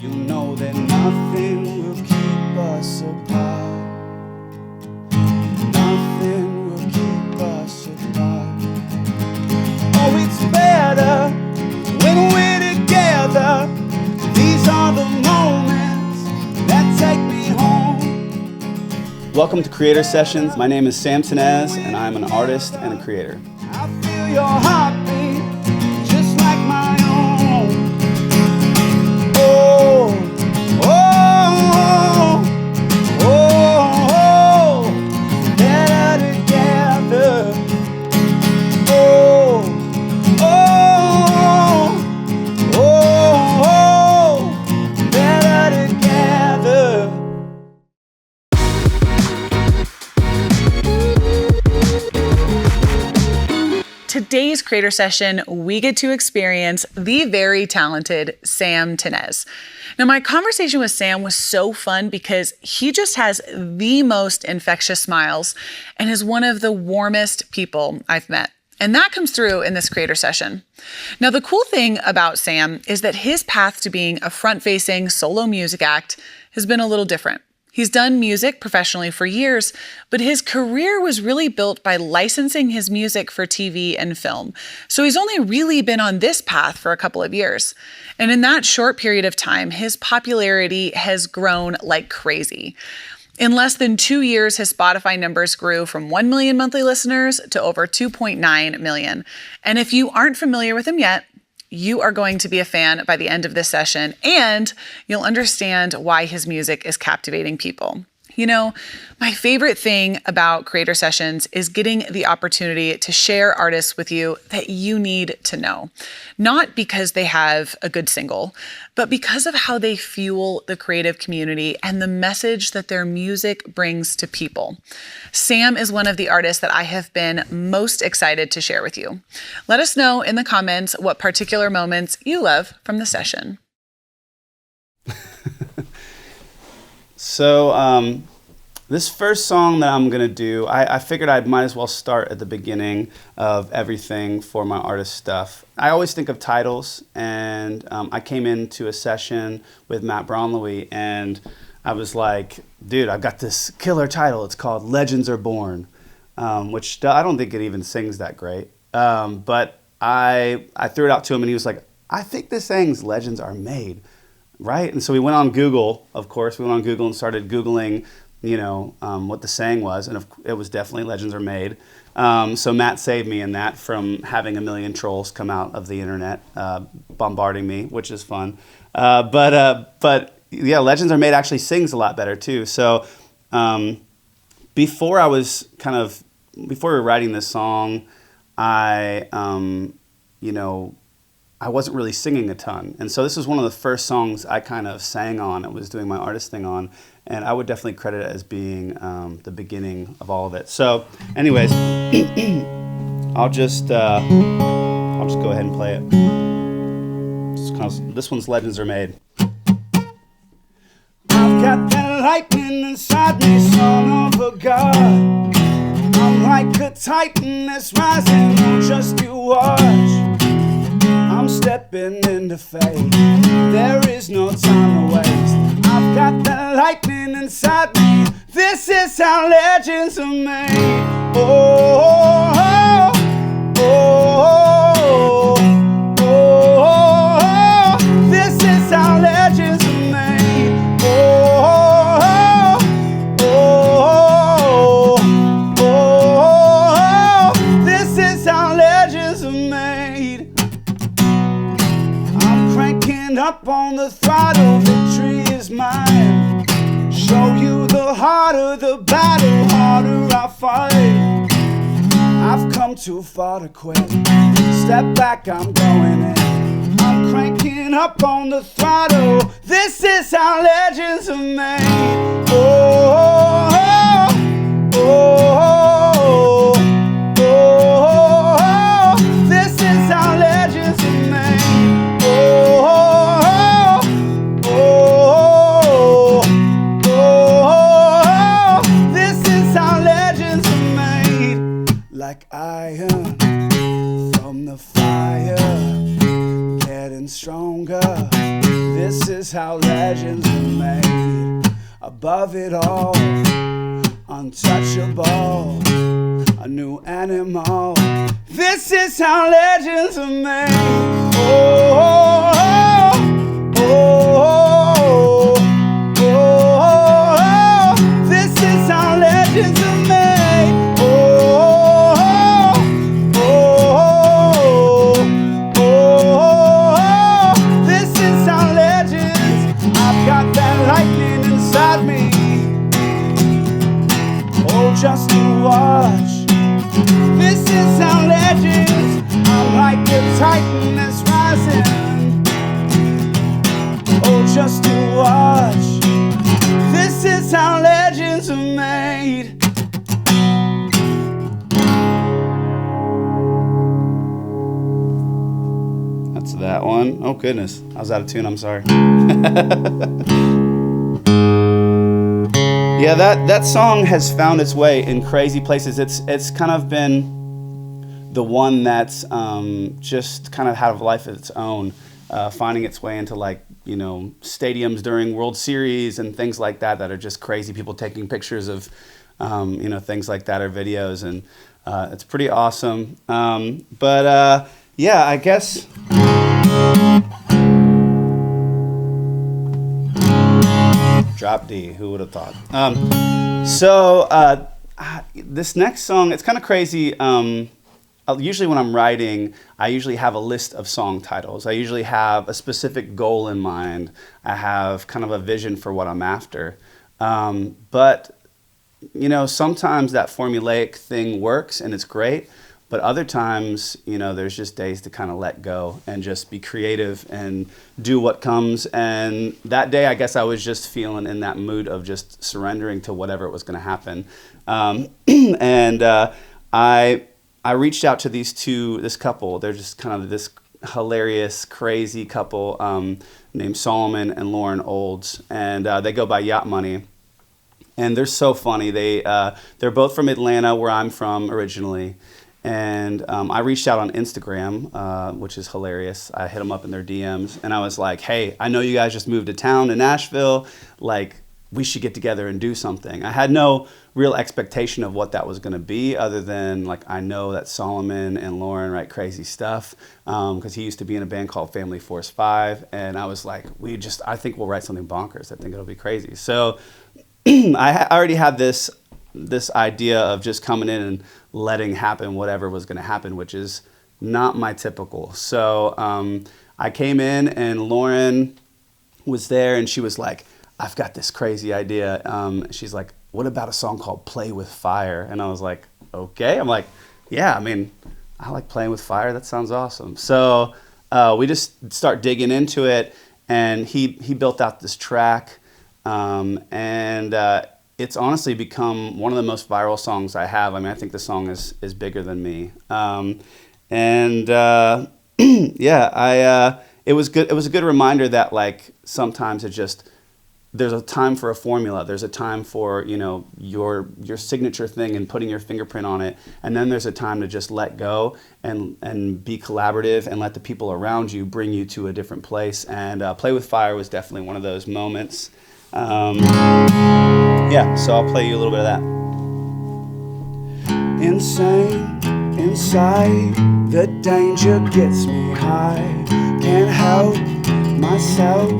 You know that nothing will keep us apart. Nothing will keep us apart. Oh, it's better when we're together. These are the moments that take me home. Welcome to Creator Sessions. My name is Sam Tinnesz, and I'm an artist and a creator. I feel your heartbeat just like my own. Oh, oh, oh, oh, better together. Oh, oh, oh, oh, better together. Today's Creator Session, we get to experience the very talented Sam Tinnesz. Now, my conversation with Sam was so fun because he just has the most infectious smiles and is one of the warmest people I've met. And that comes through in this Creator Session. Now, the cool thing about Sam is that his path to being a front-facing solo music act has been a little different. He's done music professionally for years, but his career was really built by licensing his music for TV and film. So he's only really been on this path for a couple of years. And in that short period of time, his popularity has grown like crazy. In less than 2 years, his Spotify numbers grew from 1 million monthly listeners to over 2.9 million. And if you aren't familiar with him yet, you are going to be a fan by the end of this session, and you'll understand why his music is captivating people. You know, my favorite thing about Creator Sessions is getting the opportunity to share artists with you that you need to know. Not because they have a good single, but because of how they fuel the creative community and the message that their music brings to people. Sam is one of the artists that I have been most excited to share with you. Let us know in the comments what particular moments you love from the session. So this first song that I'm going to do, I figured I might as well start at the beginning of everything for my artist stuff. I always think of titles, and I came into a session with Matt Braunley, and I was like, dude, I've got this killer title. It's called Legends Are Born, which I don't think it even sings that great. But I threw it out to him, and he was like, I think this sings Legends Are Made. Right? And so we went on Google, of course. We went on Google and started Googling, what the saying was. And it was definitely Legends Are Made. So Matt saved me in that from having a million trolls come out of the internet, bombarding me, which is fun. But yeah, Legends Are Made actually sings a lot better too. So before we were writing this song, I wasn't really singing a ton. And so this was one of the first songs I kind of sang on and was doing my artist thing on. And I would definitely credit it as being the beginning of all of it. So anyways, I'll just go ahead and play it. This one's Legends Are Made. I've got that lightning inside me, son of a god. I'm like a titan that's rising, just you watch. I'm stepping into faith. There is no time to waste. I've got that lightning inside me. This is how legends are made. Oh, oh, oh, oh, oh, oh. This is how legends are made. Oh, oh, oh, oh, oh, oh. This is how legends are made. Cranking up on the throttle, victory is mine. Show you the harder the battle, harder I fight. I've come too far to quit. Step back, I'm going in. I'm cranking up on the throttle. This is how legends are made. Oh, oh, oh, oh, oh, oh. This is how legends are made. Oh, oh, oh, oh, this is how legends are made. Like iron from the fire, getting stronger. This is is how legends are made. Above it all, untouchable, a new animal. This is how legends are made. Oh, oh, oh, oh, oh, oh. This is how legends are made. Oh, oh, oh, oh, oh. This is how legends. I've got that lightning inside me. Oh, just to watch. This is how legends. I'm like the titan that's rising. Oh, just to watch. This is how legends are made. That's that one. Oh goodness, I was out of tune. I'm sorry. Yeah, that song has found its way in crazy places. It's kind of been the one that's just kind of had a life of its own, finding its way into stadiums during World Series and things like that are just crazy. People taking pictures of things like that or videos, and it's pretty awesome. Yeah, I guess. Drop D, who would have thought? This next song, it's kind of crazy. Usually when I'm writing, I usually have a list of song titles. I usually have a specific goal in mind. I have kind of a vision for what I'm after. But sometimes that formulaic thing works and it's great. But other times, there's just days to kind of let go and just be creative and do what comes. And that day, I guess I was just feeling in that mood of just surrendering to whatever was going to happen. I reached out to this couple. They're just kind of this hilarious, crazy couple named Solomon and Lauren Olds. And they go by Yacht Money. And they're so funny. They're both from Atlanta, where I'm from originally. And I reached out on Instagram, which is hilarious. I hit them up in their DMs, and I was like, hey, I know you guys just moved to town in Nashville. We should get together and do something. I had no real expectation of what that was going to be, other than, I know that Solomon and Lauren write crazy stuff, because he used to be in a band called Family Force 5, and I was like, I think we'll write something bonkers. I think it'll be crazy. So I already had this idea of just coming in and letting happen whatever was going to happen, which is not my typical. So I came in and Lauren was there and she was like, I've got this crazy idea. She's like, what about a song called Play with Fire? And I was like, okay. I'm like, yeah, I like playing with fire. That sounds awesome. So we just start digging into it, and he built out this track, and it's honestly become one of the most viral songs I have. I think the song is bigger than me. It was good. It was a good reminder that sometimes there's a time for a formula. There's a time for your signature thing and putting your fingerprint on it, and then there's a time to just let go and be collaborative and let the people around you bring you to a different place. And Play with Fire was definitely one of those moments. So I'll play you a little bit of that. Insane, inside, the danger gets me high. Can't help myself,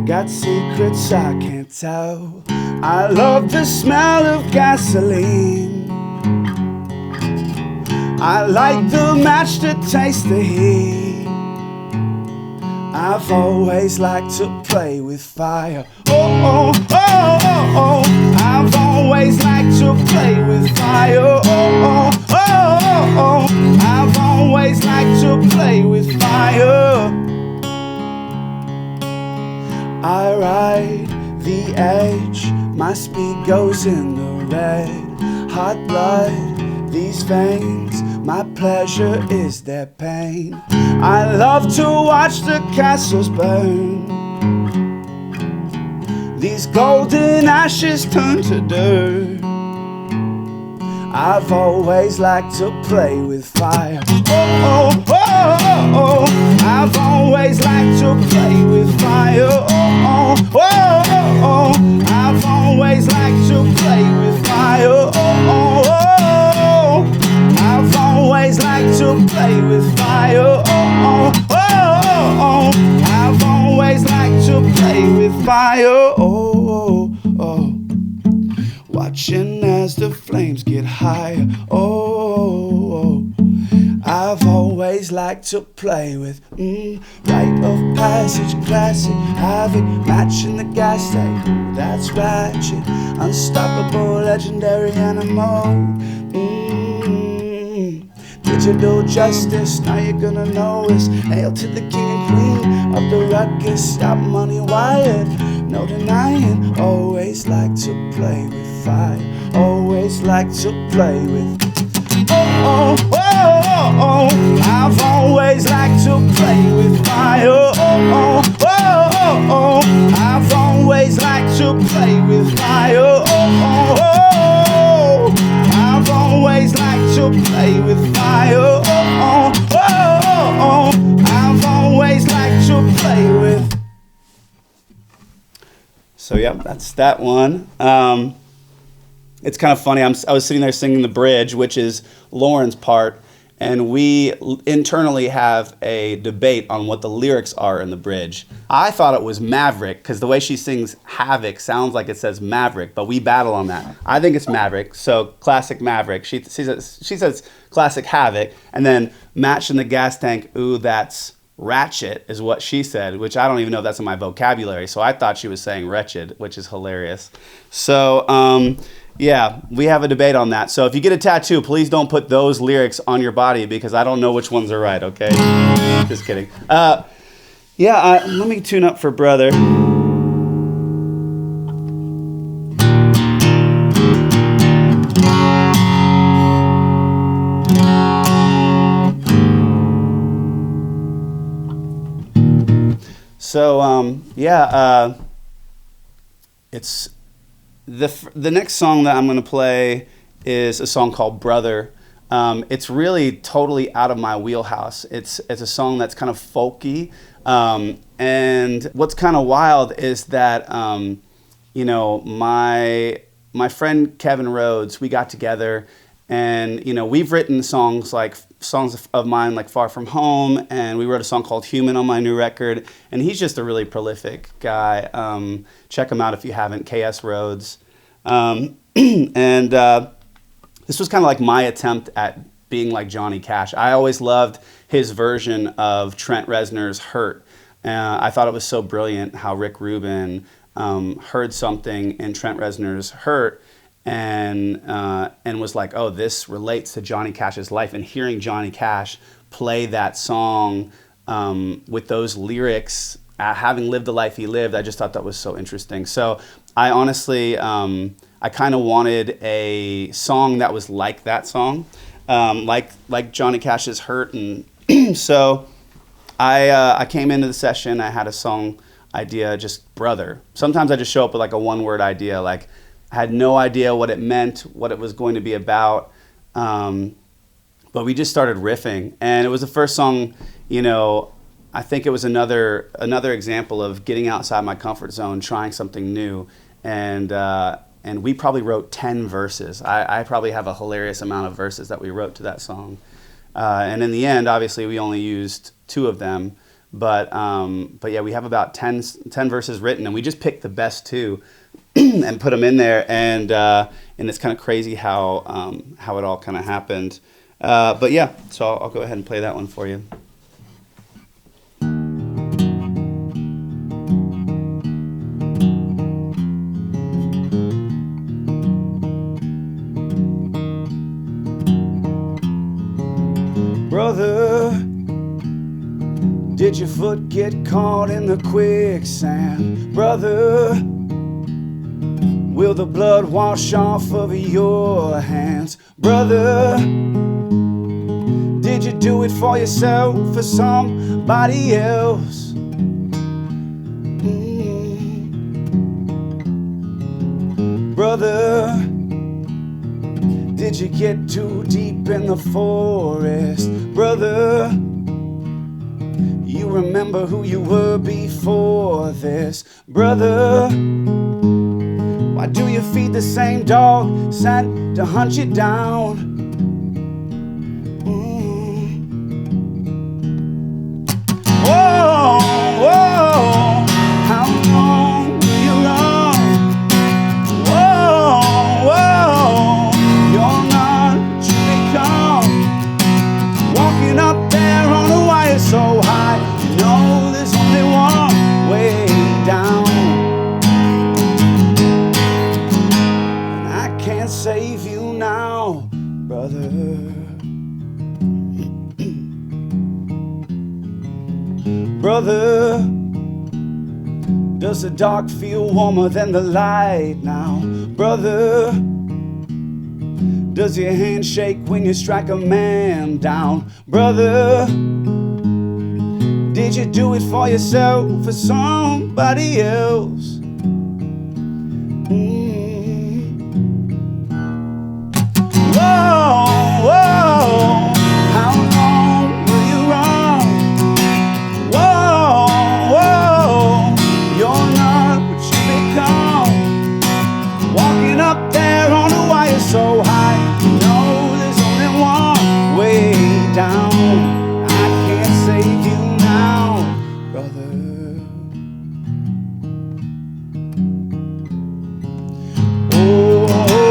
got secrets I can't tell. I love the smell of gasoline. I like the match to taste the heat. I've always liked to play with fire. Oh, oh, oh, oh, oh. I've always liked to play with fire. Oh, oh, oh, oh, oh. I've always liked to play with fire. I ride the edge, my speed goes in the red. Hot blood, these veins, my pleasure is their pain. I love to watch the castles burn. These golden ashes turn to dirt. I've always liked to play with fire. Oh, oh, oh, oh, oh. I've always liked to play with fire. Oh, oh, oh, oh. I've always liked to play with fire. Oh, oh, oh. I've always liked to play with fire. Oh, oh, oh, oh. I've always liked to play with fire. Oh, oh, oh. Watching as the flames get higher. Oh, I've always liked to play with rite of passage, classic havoc, matching the gas tank. Ooh, that's ratchet, unstoppable, legendary animal. Digital justice, now you're gonna know it's hail to the king and queen of the ruckus. Yacht Money wired, no denying. Always like to play with fire, always like to play with. Oh, oh, oh, oh. I've always liked to play with fire. Oh, oh, oh, oh. I've always liked to play with fire. Oh, oh, oh. I've always liked to play with fire. Oh, oh, oh. I've always liked to play with. So yeah, that's that one. It's kind of funny. I was sitting there singing the bridge, which is Lauren's part, and we internally have a debate on what the lyrics are in the bridge. I thought it was Maverick, because the way she sings Havoc sounds like it says Maverick, but we battle on that. I think it's Maverick, so classic Maverick. She says classic Havoc, and then match in the gas tank, ooh, that's ratchet, is what she said, which I don't even know if that's in my vocabulary, so I thought she was saying wretched, which is hilarious. So, yeah, we have a debate on that. So if you get a tattoo, please don't put those lyrics on your body because I don't know which ones are right, okay? Just kidding. Let me tune up for Brother. So, it's the next song that I'm going to play is a song called Brother. It's really totally out of my wheelhouse. It's a song that's kind of folky. And what's kind of wild is that, my friend Kevin Rhodes, we got together and, we've written songs of mine like Far From Home, and we wrote a song called Human on my new record, and he's just a really prolific guy. Check him out if you haven't, KS Rhodes. This was kind of like my attempt at being like Johnny Cash. I always loved his version of Trent Reznor's Hurt. I thought it was so brilliant how Rick Rubin heard something in Trent Reznor's Hurt and was like, oh, this relates to Johnny Cash's life. And hearing Johnny Cash play that song with those lyrics, having lived the life he lived, I just thought that was so interesting. So I honestly, I kind of wanted a song that was like that song, like Johnny Cash's Hurt. And so I came into the session, I had a song idea, just Brother. Sometimes I just show up with like a one-word idea, like I had no idea what it meant, what it was going to be about, but we just started riffing. And it was the first song, I think it was another example of getting outside my comfort zone, trying something new. And we probably wrote 10 verses. I probably have a hilarious amount of verses that we wrote to that song. And in the end, obviously, we only used 2 of them. But yeah, we have about 10 verses written, and we just picked the best 2 and put them in there. And it's kind of crazy how it all kind of happened. But yeah, so I'll go ahead and play that one for you. Brother, did your foot get caught in the quicksand? Brother, will the blood wash off of your hands? Brother, did you do it for yourself, for somebody else? Brother, did you get too deep in the forest? Brother, you remember who you were before this? Brother, why do you feed the same dog sent to hunt you down? Whoa, whoa, how long will you run? Whoa, whoa, you're not what you become. Walking up there on a wire so high, you know there's only one way down. And I can't save you now, brother. Brother, does the dark feel warmer than the light now? Brother, does your hand shake when you strike a man down? Brother, did you do it for yourself or somebody else? Whoa, whoa, how long will you run? Whoa, whoa, you're not what you become. Walking up there on a wire so high, you know there's only one way down. I can't save you now, brother. Oh, oh,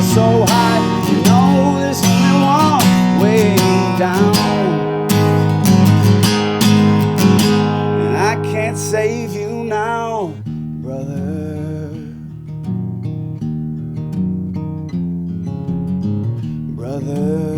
so high, you know there's only one way down. And I can't save you now, brother. Brother.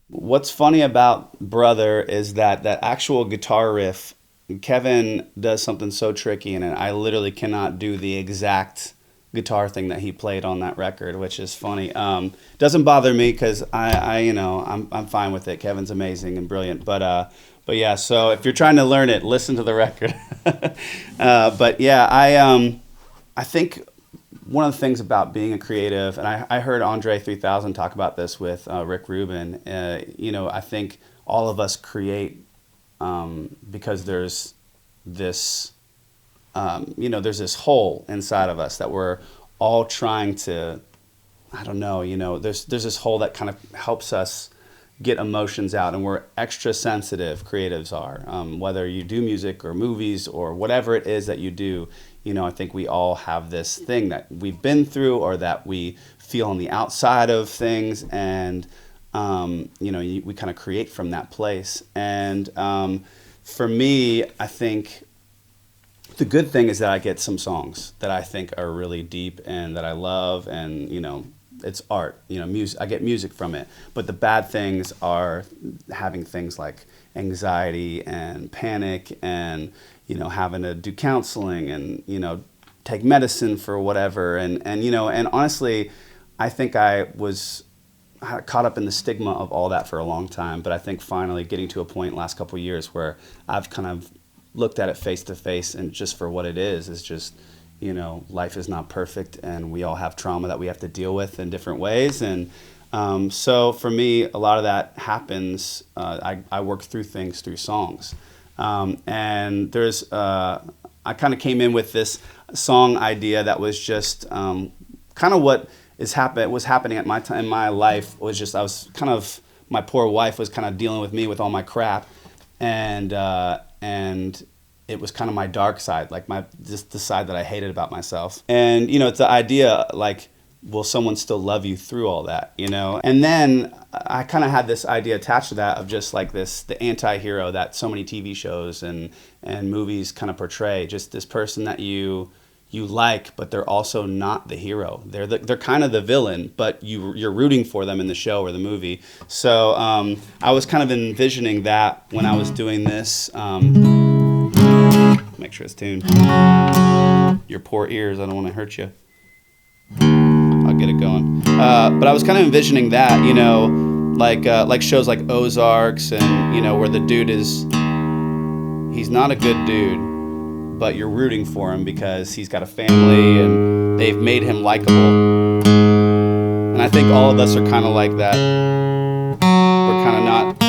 What's funny about Brother is that actual guitar riff, Kevin does something so tricky in it. I literally cannot do the exact guitar thing that he played on that record, which is funny. Doesn't bother me because I'm fine with it. Kevin's amazing and brilliant. But yeah, so if you're trying to learn it, listen to the record. But yeah, I think one of the things about being a creative, and I heard Andre 3000 talk about this with Rick Rubin, I think all of us create because there's this, there's this hole inside of us that we're all trying to, there's this hole that kind of helps us get emotions out, and we're extra sensitive, creatives are, whether you do music or movies or whatever it is that you do. I think we all have this thing that we've been through or that we feel on the outside of things, and we kind of create from that place. And for me, I think the good thing is that I get some songs that I think are really deep and that I love, and it's art. Music. I get music from it. But the bad things are having things like anxiety and panic and having to do counseling and, take medicine for whatever. And honestly, I think I was caught up in the stigma of all that for a long time. But I think finally getting to a point last couple of years where I've kind of looked at it face to face and just for what it is just, life is not perfect and we all have trauma that we have to deal with in different ways. And so for me, a lot of that happens. I work through things through songs. And there's, I kind of came in with this song idea that was just kind of what was happening at my time in my life. Was just my poor wife was kind of dealing with me with all my crap, and it was kind of my dark side, like the side that I hated about myself. And it's the idea like will someone still love you through all that, you know? And then I kind of had this idea attached to that of just like the anti-hero that so many TV shows and movies kind of portray, just this person that you like, but they're also not the hero. They're kind of the villain, but you're rooting for them in the show or the movie. So I was kind of envisioning that when I was doing this. Make sure it's tuned. Your poor ears, I don't want to hurt you. I'll get it going. But I was kind of envisioning that, you know, like shows like Ozarks, and, you know, where the dude he's not a good dude, but you're rooting for him because he's got a family and they've made him likable. And I think all of us are kind of like that. We're kind of not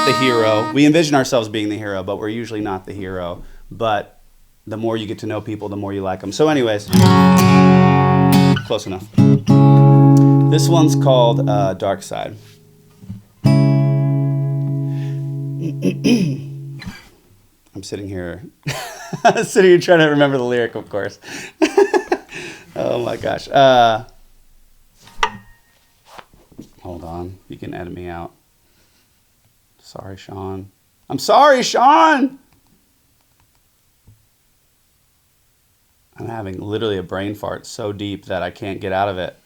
the hero. We envision ourselves being the hero, but we're usually not the hero. But the more you get to know people, the more you like them. So anyways, close enough. This one's called Dark Side. I'm sitting here trying to remember the lyric, of course. Oh my gosh. Hold on. You can edit me out. Sorry, Sean. I'm sorry, Sean! I'm having literally a brain fart so deep that I can't get out of it.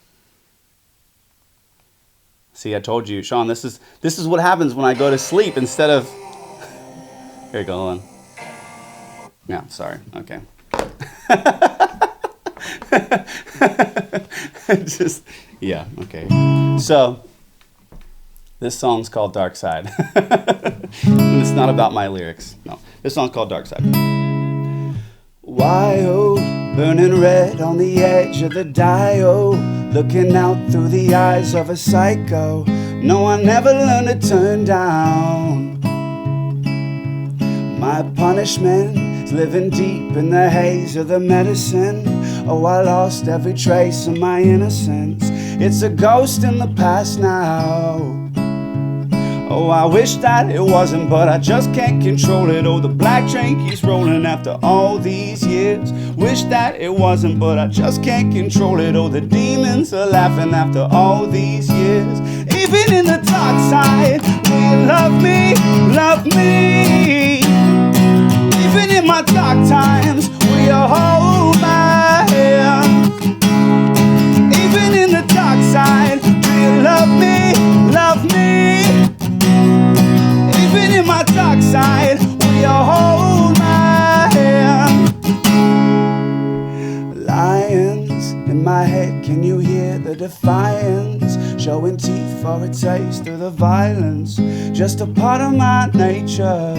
See, I told you, Sean, this is what happens when I go to sleep instead of... Here you go, on. Yeah, sorry. Okay. Yeah, okay. So, this song's called Dark Side. And it's not about my lyrics. No, this song's called Dark Side. Wild, burning red on the edge of the dial, looking out through the eyes of a psycho. No, I never learned to turn down. My punishment is living deep in the haze of the medicine. Oh, I lost every trace of my innocence. It's a ghost in the past now. Oh, I wish that it wasn't, but I just can't control it. Oh, the black train keeps rolling after all these years. Wish that it wasn't, but I just can't control it. Oh, the demons are laughing after all these years. Even in the dark side, will you love me, love me? Even in my dark times, will you hold my hand? Even in the dark side, will you love me, love me? Even in my dark side, will you hold my hand? Lions in my head, can you hear the defiance? Showing teeth for a taste of the violence, just a part of my nature.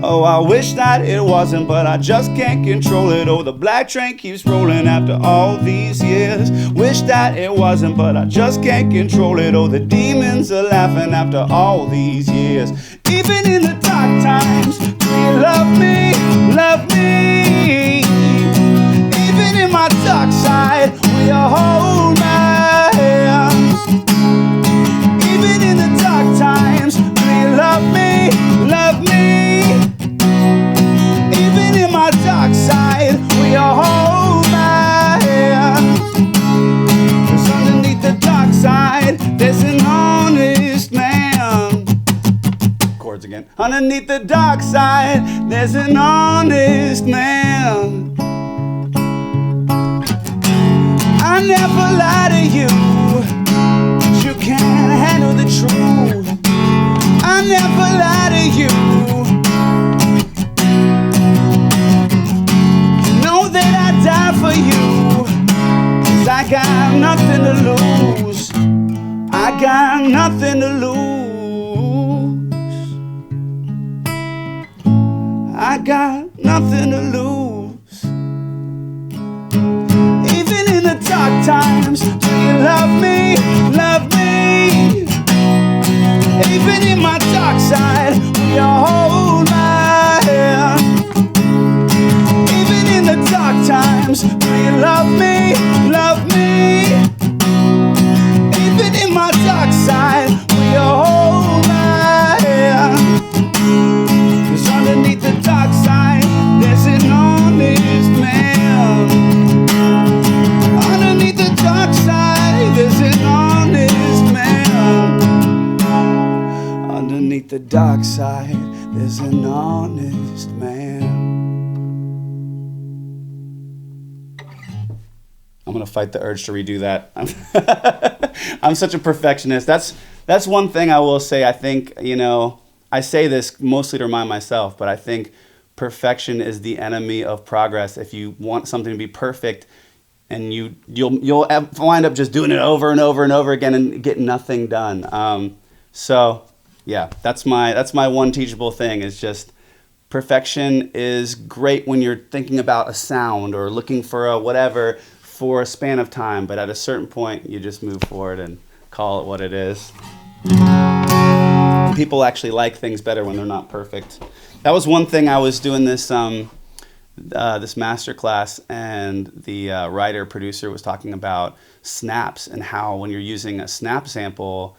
Oh, I wish that it wasn't, but I just can't control it. Oh, the black train keeps rolling after all these years. Wish that it wasn't, but I just can't control it. Oh, the demons are laughing after all these years. Even in the dark times, do you love me, love me? Even in my dark side, will you hold my hand? Even in the dark times, do you love me, love me? Even in my dark side, will you hold my hand? 'Cause underneath the dark side, there's an honest man. Chords again. Underneath the dark side, there's an honest man. I never lie to you, but you can't handle the truth. I never lie to you. Die for you, 'cause I got nothing to lose. I got nothing to lose. I got nothing to lose. Even in the dark times, do you love me, love me? Even in my dark side, will you hold my hand? Even in the dark times, do you love me, love me? Even in my dark side, will you hold my hand? 'Cause underneath the dark side, there's an dark side, there's an honest man. I'm gonna fight the urge to redo that. I'm such a perfectionist. That's one thing I will say. I think, I say this mostly to remind myself, but I think perfection is the enemy of progress. If you want something to be perfect, and you'll wind up just doing it over and over and over again and get nothing done. So yeah, that's my one teachable thing, is just perfection is great when you're thinking about a sound or looking for a whatever for a span of time, but at a certain point you just move forward and call it what it is. People actually like things better when they're not perfect. That was one thing. I was doing this this master class, and the writer producer was talking about snaps and how when you're using a snap sample,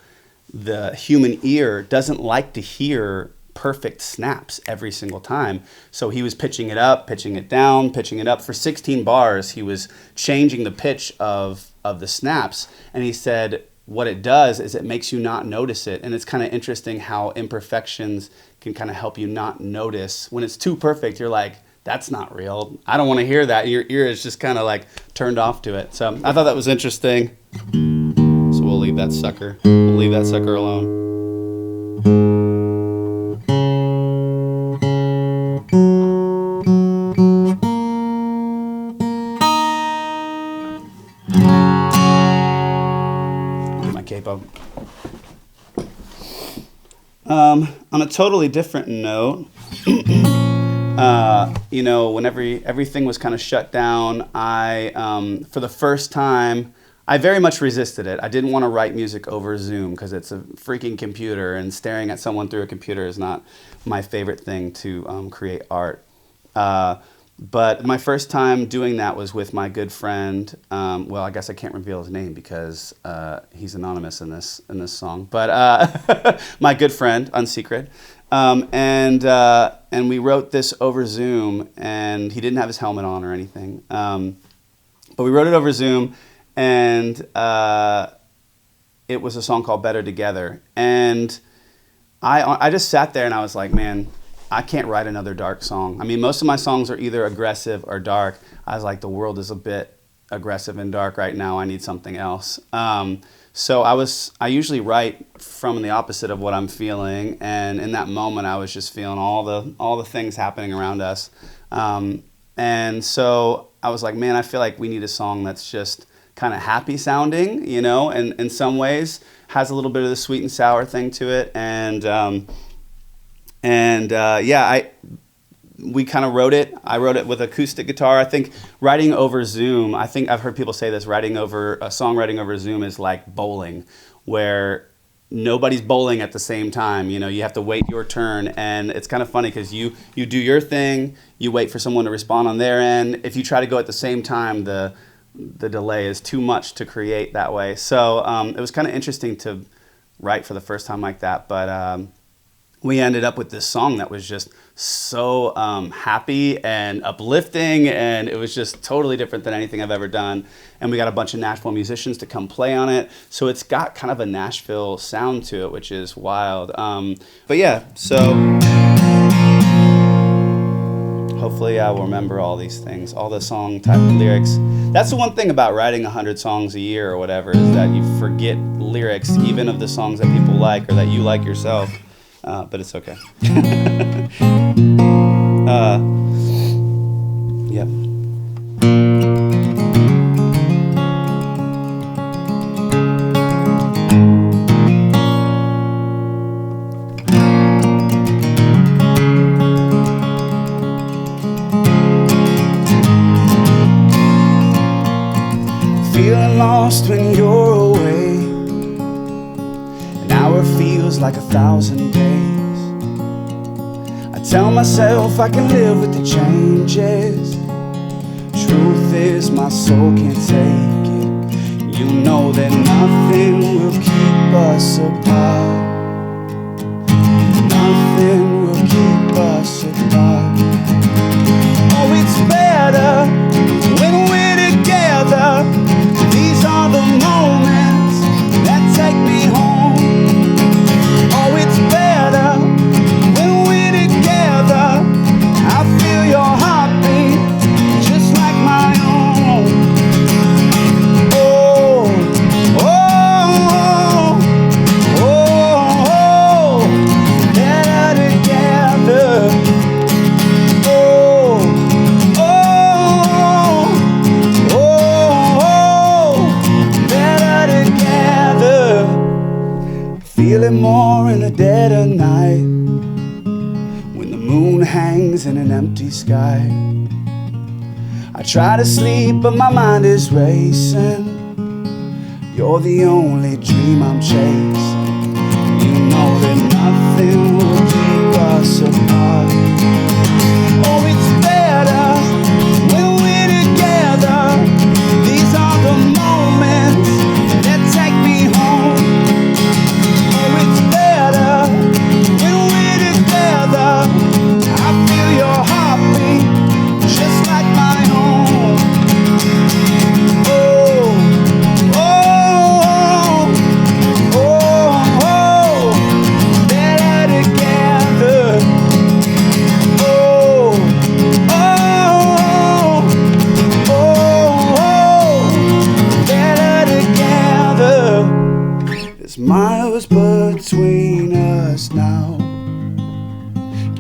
the human ear doesn't like to hear perfect snaps every single time. So he was pitching it up, pitching it down, pitching it up. For 16 bars, he was changing the pitch of the snaps. And he said what it does is it makes you not notice it. And it's kind of interesting how imperfections can kind of help you not notice. When it's too perfect, you're like, that's not real. I don't want to hear that. Your ear is just kind of like turned off to it. So I thought that was interesting. So we'll leave that sucker. We'll leave that sucker alone. My capo. On a totally different note, when everything was kind of shut down, I, for the first time, I very much resisted it. I didn't want to write music over Zoom because it's a freaking computer, and staring at someone through a computer is not my favorite thing to create art. But my first time doing that was with my good friend. Well, I guess I can't reveal his name because he's anonymous in this song. But my good friend, Unsecret. And we wrote this over Zoom, and he didn't have his helmet on or anything. But we wrote it over Zoom, and it was a song called Better Together. And I just sat there and I was like, man, I can't write another dark song. I mean, most of my songs are either aggressive or dark. I was like, the world is a bit aggressive and dark right now. I need something else. So I usually write from the opposite of what I'm feeling, and in that moment I was just feeling all the things happening around us. And so I was like, man, I feel like we need a song that's just kind of happy sounding, and in some ways has a little bit of the sweet and sour thing to it. We kind of wrote it. I wrote it with acoustic guitar. I think writing over Zoom, I've heard people say this, songwriting over Zoom is like bowling, where nobody's bowling at the same time. You have to wait your turn, and it's kind of funny because you do your thing, you wait for someone to respond on their end. If you try to go at the same time, the delay is too much to create that way. So it was kind of interesting to write for the first time like that, but we ended up with this song that was just so happy and uplifting, and it was just totally different than anything I've ever done. And we got a bunch of Nashville musicians to come play on it, so it's got kind of a Nashville sound to it, which is wild. But yeah, so hopefully I will remember all these things, all the song type lyrics. That's the one thing about writing 100 songs a year or whatever, is that you forget lyrics, even of the songs that people like or that you like yourself. But it's okay. Yep. Feeling lost when you're away. An hour feels like 1,000 days. I tell myself I can live with the changes. Truth is my soul can't take it. You know that nothing will keep us apart. Nothing will keep us apart. Oh, it's better when we're together. These are the moments that take me home. Oh, it's better early morning, the dead of night, when the moon hangs in an empty sky. I try to sleep, but my mind is racing. You're the only dream I'm chasing. You know that nothing will keep us apart. Oh, it's better when we're together. These are the moments that take me home. Oh, it's better when we're together. I feel your heartbeat just like my own. Oh, oh, oh, oh, better together. Oh, oh, oh, oh, better together. There's miles between us now,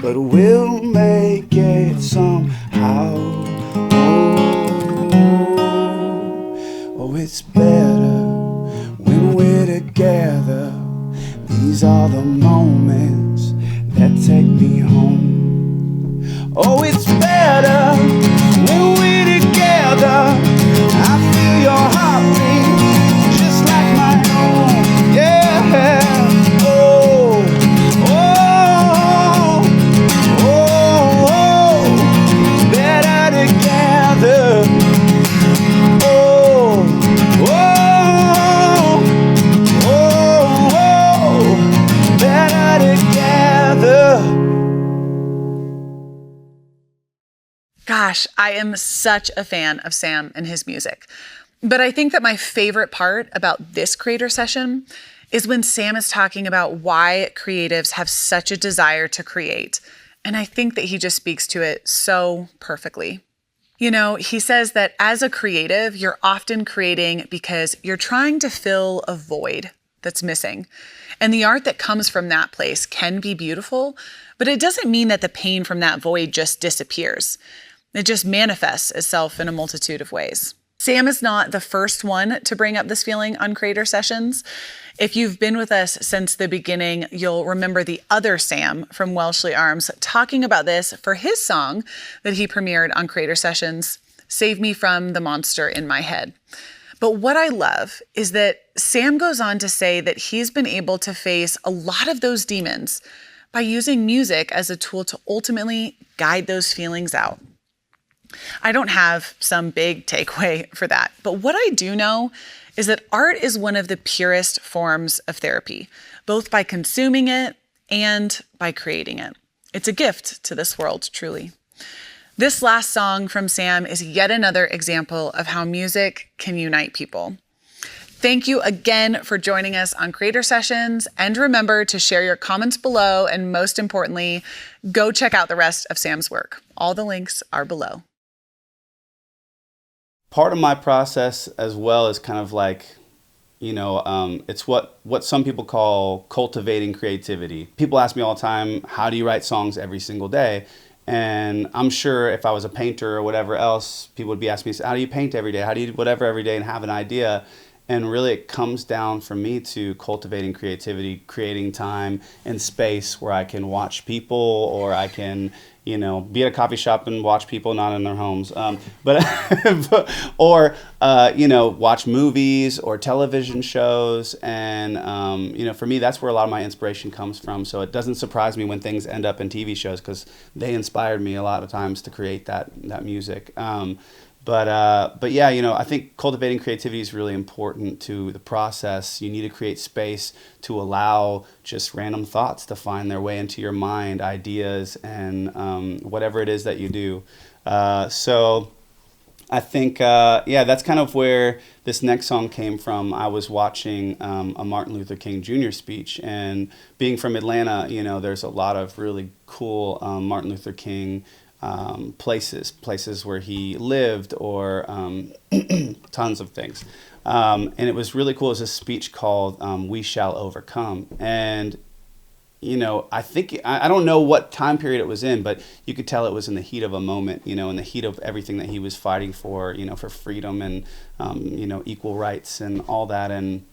but we'll make it somehow. Oh, it's better when we're together. These are the moments that take me home. Oh, it's better when we're together. I feel your heartbeat just like my own. Yeah. Oh, oh, oh, oh, better together. Oh, oh, oh, oh, better together. Gosh, I am such a fan of Sam and his music. But I think that my favorite part about this creator session is when Sam is talking about why creatives have such a desire to create. And I think that he just speaks to it so perfectly. You know, he says that as a creative, you're often creating because you're trying to fill a void that's missing. And the art that comes from that place can be beautiful, but it doesn't mean that the pain from that void just disappears. It just manifests itself in a multitude of ways. Sam is not the first one to bring up this feeling on Creator Sessions. If you've been with us since the beginning, you'll remember the other Sam from Welshly Arms talking about this for his song that he premiered on Creator Sessions, Save Me From the Monster in My Head. But what I love is that Sam goes on to say that he's been able to face a lot of those demons by using music as a tool to ultimately guide those feelings out. I don't have some big takeaway for that, but what I do know is that art is one of the purest forms of therapy, both by consuming it and by creating it. It's a gift to this world, truly. This last song from Sam is yet another example of how music can unite people. Thank you again for joining us on Creator Sessions, and remember to share your comments below, and most importantly, go check out the rest of Sam's work. All the links are below. Part of my process as well is kind of like, it's what some people call cultivating creativity. People ask me all the time, how do you write songs every single day? And I'm sure if I was a painter or whatever else, people would be asking me, how do you paint every day? How do you do whatever every day and have an idea? And really it comes down for me to cultivating creativity, creating time and space where I can watch people, or I can, be at a coffee shop and watch people not in their homes, or watch movies or television shows. And, for me, that's where a lot of my inspiration comes from. So it doesn't surprise me when things end up in TV shows, because they inspired me a lot of times to create that music. But yeah, I think cultivating creativity is really important to the process. You need to create space to allow just random thoughts to find their way into your mind, ideas, and whatever it is that you do. So I think, that's kind of where this next song came from. I was watching a Martin Luther King Jr. speech, and being from Atlanta, there's a lot of really cool Martin Luther King places where he lived, or tons of things. And it was really cool. It was a speech called We Shall Overcome. And, I think, I don't know what time period it was in, but you could tell it was in the heat of a moment, in the heat of everything that he was fighting for, for freedom and, equal rights and all that. And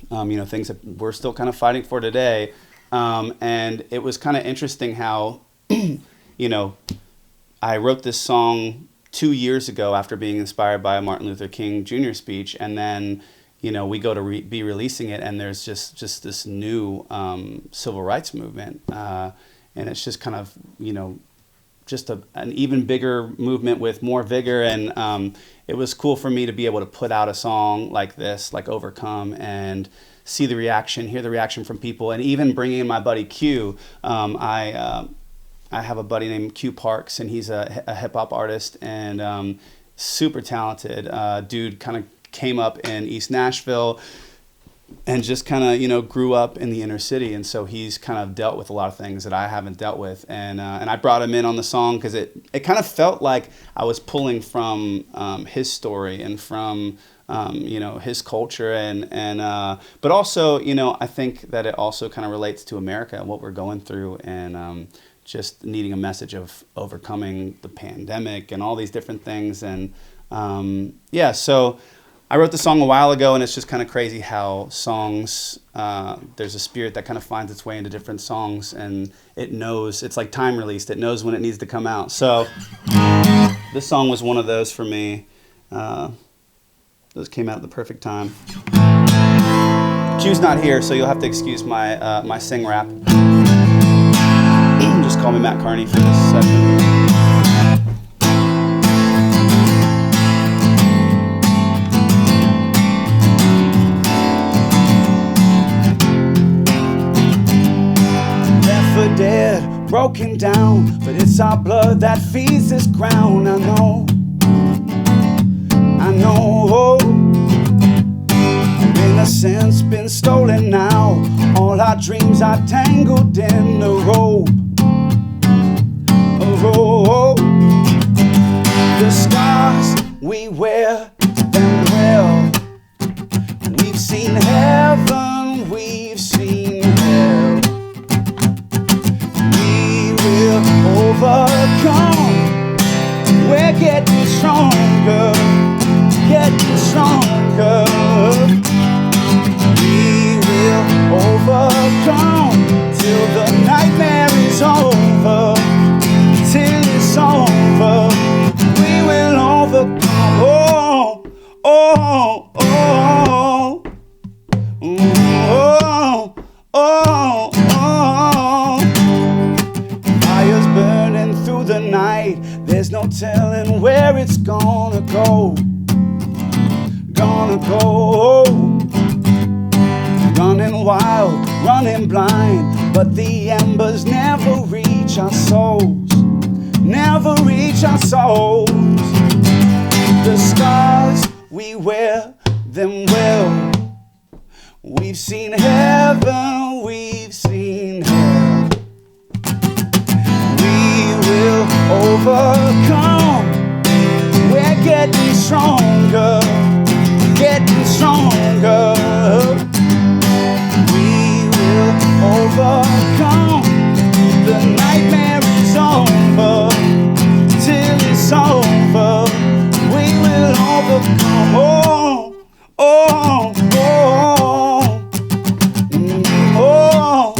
things that we're still kind of fighting for today. And it was kind of interesting how, I wrote this song 2 years ago after being inspired by a Martin Luther King Jr. speech, and then we go to be releasing it, and there's just this new civil rights movement, and it's just kind of just an even bigger movement with more vigor, and it was cool for me to be able to put out a song like this, like Overcome, and see the reaction, hear the reaction from people, and even bringing in my buddy Q. I have a buddy named Q Parks, and he's a hip hop artist and super talented dude. Kind of came up in East Nashville and just kind of grew up in the inner city, and so he's kind of dealt with a lot of things that I haven't dealt with, and I brought him in on the song because it kind of felt like I was pulling from his story and from his culture, and but also I think that it also kind of relates to America and what we're going through, and just needing a message of overcoming the pandemic and all these different things. And so I wrote the song a while ago, and it's just kind of crazy how songs, there's a spirit that kind of finds its way into different songs, and it knows, it's like time released, it knows when it needs to come out. So this song was one of those for me. Those came out at the perfect time. Q's not here, so you'll have to excuse my my sing rap. Just call me Matt Carney for this session. Left for dead, broken down, but it's our blood that feeds this ground. I know. Innocence been stolen now. All our dreams are tangled in the rope. The scars we wear them well. We've seen heaven, we've seen hell. We will overcome. We're getting stronger, getting stronger. We will overcome till the nightmare is over. Till it's over, we will overcome. Oh, oh, oh, oh, oh, oh. Fire's burning through the night. There's no telling where it's gonna go. Gonna go. Running wild, running blind, but the embers never reach our souls. Never reach our souls. The scars we wear them well. We've seen heaven, we've seen hell. We will overcome. We're getting stronger, getting stronger. We will overcome. The nightmare is over. Till it's over, we will overcome. Oh, oh, oh, oh,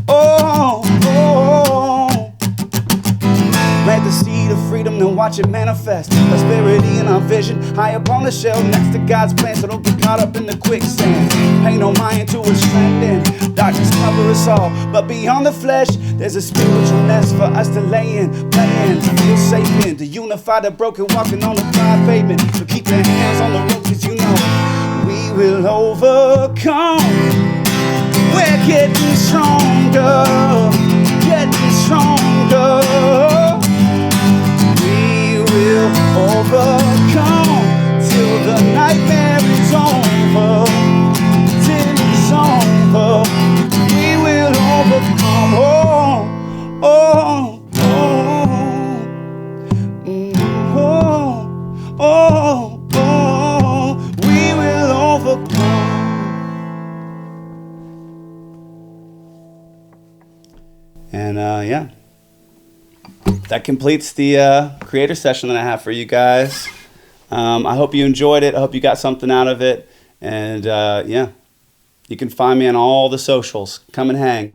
oh, oh. Plant the seed of freedom and watch it manifest. Prosperity in our vision, high up on the shelf next to God's plan, so don't get caught up in the quicksand. Pay no mind to what's trending. Darkness cover us all, but beyond the flesh, there's a spiritual nest for us to lay in, play in, to feel safe in, to unify the broken, walking on the dry pavement. So keep your hands on the rope, 'cause we will overcome. We're getting stronger, getting stronger. We will overcome till the nightmare is over. Till it's over, we will overcome. Oh, oh, oh, oh, oh, oh, we will overcome. And that completes the creator session that I have for you guys. I hope you enjoyed it. I hope you got something out of it. And You can find me on all the socials. Come and hang.